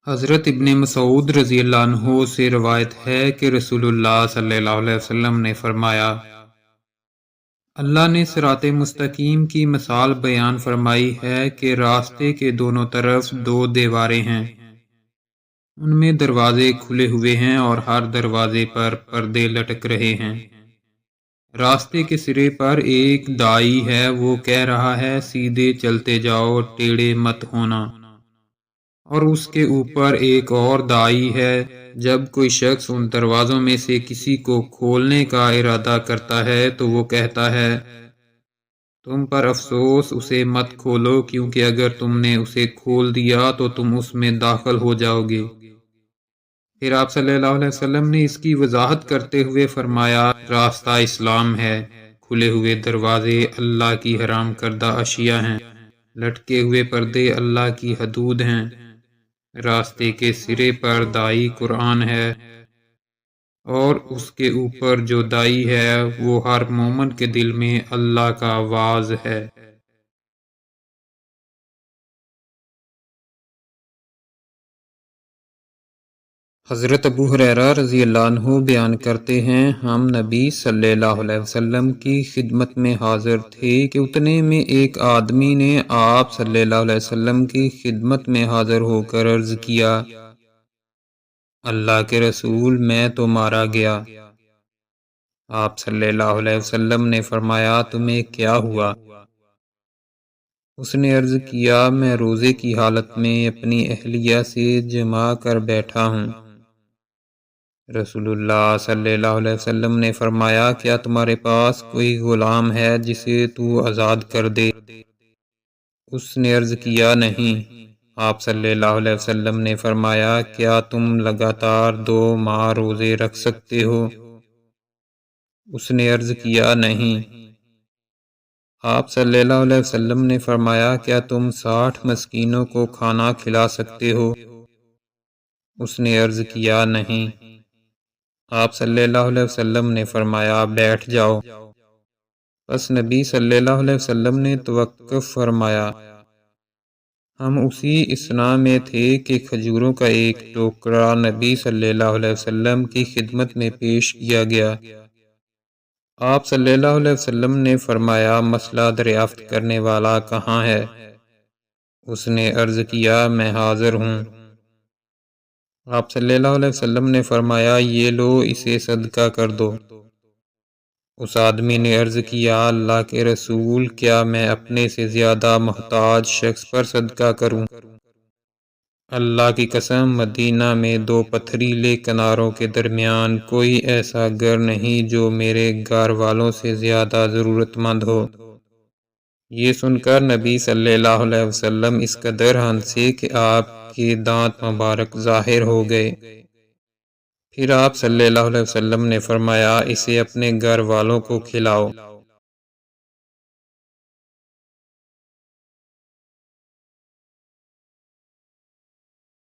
حضرت ابن مسعود رضی اللہ عنہ سے روایت ہے کہ رسول اللہ صلی اللہ علیہ وسلم نے فرمایا، اللہ نے صراط مستقیم کی مثال بیان فرمائی ہے کہ راستے کے دونوں طرف دو دیواریں ہیں، ان میں دروازے کھلے ہوئے ہیں اور ہر دروازے پر پردے لٹک رہے ہیں۔ راستے کے سرے پر ایک داعی ہے، وہ کہہ رہا ہے سیدھے چلتے جاؤ، ٹیڑھے مت ہونا، اور اس کے اوپر ایک اور داعی ہے، جب کوئی شخص ان دروازوں میں سے کسی کو کھولنے کا ارادہ کرتا ہے تو وہ کہتا ہے تم پر افسوس، اسے مت کھولو، کیونکہ اگر تم نے اسے کھول دیا تو تم اس میں داخل ہو جاؤ گے۔ پھر آپ صلی اللہ علیہ وسلم نے اس کی وضاحت کرتے ہوئے فرمایا، راستہ اسلام ہے، کھلے ہوئے دروازے اللہ کی حرام کردہ اشیاء ہیں، لٹکے ہوئے پردے اللہ کی حدود ہیں، راستے کے سرے پر داعی قرآن ہے، اور اس کے اوپر جو داعی ہے وہ ہر مومن کے دل میں اللہ کا واعظ ہے۔ حضرت ابو ہریرہ رضی اللہ عنہ بیان کرتے ہیں، ہم نبی صلی اللہ علیہ وسلم کی خدمت میں حاضر تھے کہ اتنے میں ایک آدمی نے آپ صلی اللہ علیہ وسلم کی خدمت میں حاضر ہو کر عرض کیا، اللہ کے رسول، میں تو مارا گیا۔ آپ صلی اللہ علیہ وسلم نے فرمایا، تمہیں کیا ہوا؟ اس نے عرض کیا، میں روزے کی حالت میں اپنی اہلیہ سے جمع کر بیٹھا ہوں۔ رسول اللہ صلی اللہ علیہ وسلم نے فرمایا، کیا تمہارے پاس کوئی غلام ہے جسے تو آزاد کر دے؟ اس نے عرض کیا، نہیں۔ آپ صلی اللہ علیہ وسلم نے فرمایا، کیا تم لگاتار 2 ماہ روزے رکھ سکتے ہو؟ اس نے عرض کیا، نہیں۔ آپ صلی اللہ علیہ وسلم نے فرمایا، کیا تم 60 مسکینوں کو کھانا کھلا سکتے ہو؟ اس نے عرض کیا، نہیں۔ آپ صلی اللہ علیہ وسلم نے فرمایا، بیٹھ جاؤ۔ پس نبی صلی اللہ علیہ وسلم نے توقف فرمایا۔ ہم اسی اثنا میں تھے کہ کھجوروں کا ایک ٹوکرا نبی صلی اللہ علیہ وسلم کی خدمت میں پیش کیا گیا۔ آپ صلی اللہ علیہ وسلم نے فرمایا، مسئلہ دریافت کرنے والا کہاں ہے؟ اس نے عرض کیا، میں حاضر ہوں۔ آپ صلی اللہ علیہ وسلم نے فرمایا، یہ لو، اسے صدقہ کر دو۔ اس آدمی نے عرض کیا، اللہ کے رسول، کیا میں اپنے سے زیادہ محتاج شخص پر صدقہ کروں؟ اللہ کی قسم، مدینہ میں 2 پتھریلے کناروں کے درمیان کوئی ایسا گھر نہیں جو میرے گھر والوں سے زیادہ ضرورت مند ہو۔ یہ سن کر نبی صلی اللہ علیہ وسلم اس قدر ہنسے کہ آپ کے دانت مبارک ظاہر ہو گئے۔ پھر آپ صلی اللہ علیہ وسلم نے فرمایا، اسے اپنے گھر والوں کو کھلاؤ۔